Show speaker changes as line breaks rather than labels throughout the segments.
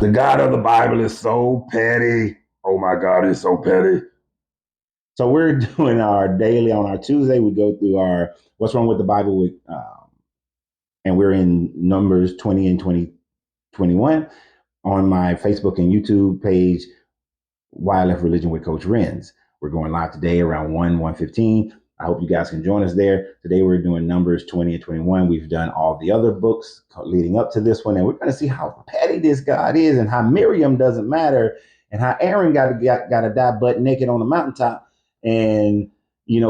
The God of the Bible is so petty. Oh my God, it's so petty.
So we're doing our daily on our Tuesday. We go through our what's wrong with the Bible with, and we're in Numbers 20 and 2021 on my Facebook and YouTube page. Why I Left Religion with Coach Renz. We're going live today around 1:15. I hope you guys can join us there. Today we're doing Numbers 20 and 21. We've done all the other books leading up to this one, and we're going to see how petty this God is and how Miriam doesn't matter and how Aaron got to die butt naked on the mountaintop, and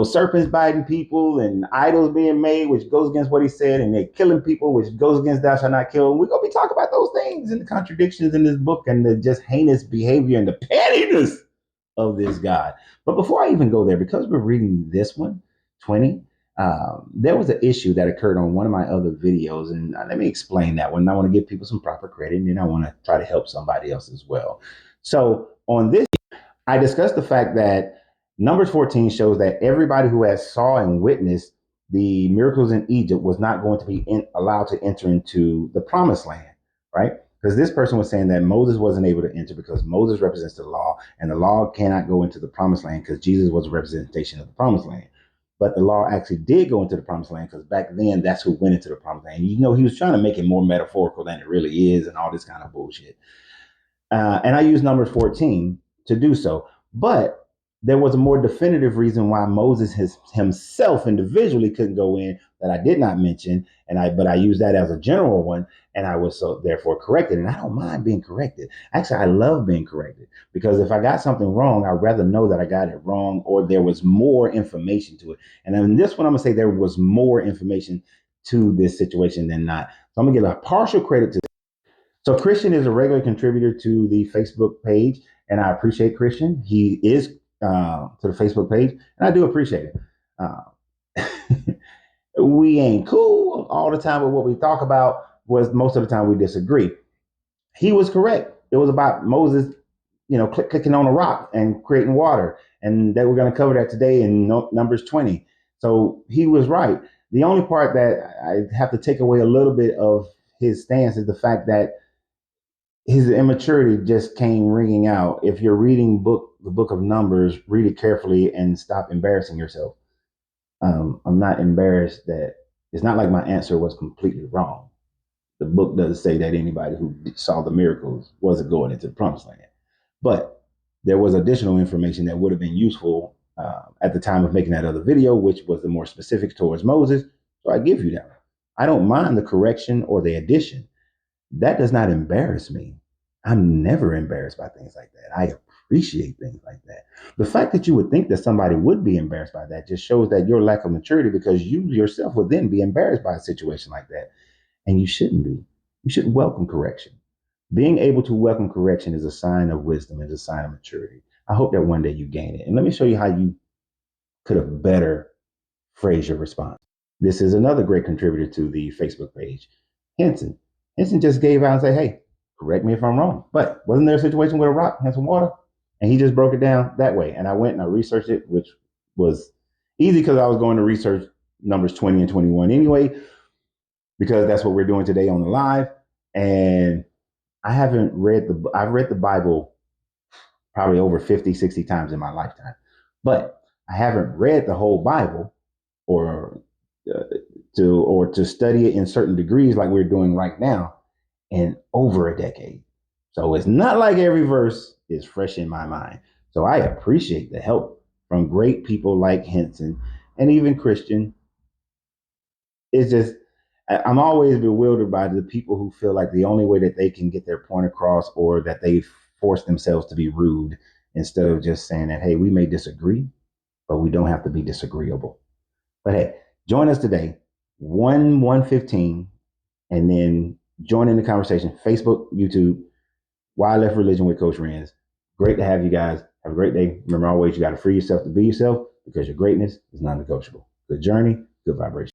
serpents biting people and idols being made, which goes against what he said, and they're killing people, which goes against thou shalt not kill. And we're going to be talking about those things and the contradictions in this book and the just heinous behavior and the pettiness of this God. But before I even go there, because we're reading this one, 20, there was an issue that occurred on one of my other videos, and let me explain that one. I want to give people some proper credit, and then I want to try to help somebody else as well. So on this, I discussed the fact that Numbers 14 shows that everybody who has saw and witnessed the miracles in Egypt was not going to be allowed to enter into the promised land, right? Because this person was saying that Moses wasn't able to enter because Moses represents the law, and the law cannot go into the promised land because Jesus was a representation of the promised land. But the law actually did go into the promised land because back then that's who went into the promised land. He was trying to make it more metaphorical than it really is and all this kind of bullshit. And I used Numbers 14 to do so. But there was a more definitive reason why Moses himself individually couldn't go in that I did not mention, but I used that as a general one, and I was so therefore corrected. And I don't mind being corrected. Actually, I love being corrected because if I got something wrong, I'd rather know that I got it wrong or there was more information to it. And in this one, I'm gonna say there was more information to this situation than not. So I'm gonna give a partial credit to. So Christian is a regular contributor to the Facebook page, and I appreciate Christian. He is to the Facebook page, and I do appreciate it. We ain't cool all the time, but what we talk about was most of the time we disagree. He was correct. It was about Moses, clicking on a rock and creating water, and that we're going to cover that today in Numbers 20. So he was right. The only part that I have to take away a little bit of his stance is the fact that his immaturity just came ringing out. If you're reading the book of Numbers, read it carefully and stop embarrassing yourself. I'm not embarrassed that it's not like my answer was completely wrong. The book does say that anybody who saw the miracles wasn't going into the promised land, but there was additional information that would have been useful at the time of making that other video, which was the more specific towards Moses. So I give you that. I don't mind the correction or the addition. That does not embarrass me. I'm never embarrassed by things like that. I appreciate things like that. The fact that you would think that somebody would be embarrassed by that just shows that your lack of maturity, because you yourself would then be embarrassed by a situation like that. And you shouldn't be. You should welcome correction. Being able to welcome correction is a sign of wisdom, is a sign of maturity. I hope that one day you gain it. And let me show you how you could have better phrased your response. This is another great contributor to the Facebook page, Henson. Henson just gave out and said, hey, correct me if I'm wrong, but wasn't there a situation with a rock and some water? And he just broke it down that way. And I went and I researched it, which was easy because I was going to research Numbers 20 and 21 anyway, because that's what we're doing today on the live. And I've read the Bible probably over 50, 60 times in my lifetime, but I haven't read the whole Bible or to study it in certain degrees like we're doing right now in over a decade. So it's not like every verse is fresh in my mind. So I appreciate the help from great people like Henson and even Christian. It's just, I'm always bewildered by the people who feel like the only way that they can get their point across or that they force themselves to be rude instead of just saying that, hey, we may disagree, but we don't have to be disagreeable. But hey, join us today, 1:15, and then join in the conversation. Facebook, YouTube, Why I Left Religion with Coach Renz. Great to have you guys. Have a great day. Remember, always, you got to free yourself to be yourself because your greatness is non-negotiable. Good journey, good vibration.